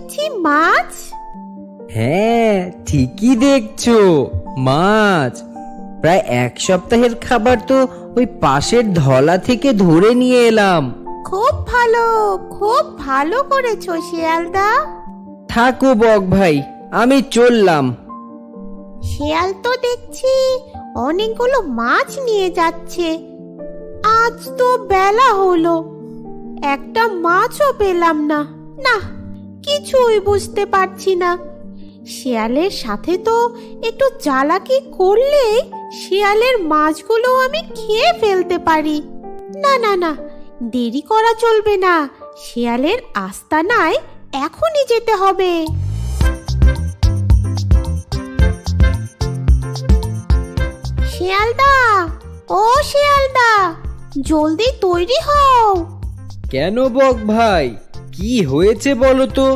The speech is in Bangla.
দেখছি মাছ। হ্যাঁ, ঠিকই দেখছো, মাছ। প্রায় এক সপ্তাহের খাবার তো ওই পাশের ধলা থেকে ধরে নিয়ে এলাম। খুব ভালো করেছো শিয়ালদা। থাকো বক ভাই, আমি চললাম। শিয়াল তো দেখছি অনেকগুলো মাছ নিয়ে যাচ্ছে। আজ তো বেলা হলো, একটা মাছও পেলাম না। না, কিছুই বুঝতে পারছি না। শিয়ালের সাথে তো একটু চালাকি করলে শিয়ালের মাছগুলো আমি খেয়ে ফেলতে পারি। না না না, দেরি করা চলবে না। শিয়ালের আস্তানায় এখনই যেতে হবে। শিয়ালদা, ও শিয়ালদা, জলদি তৈরি হও। কেন বক ভাই, কি হয়েছে বলো তো?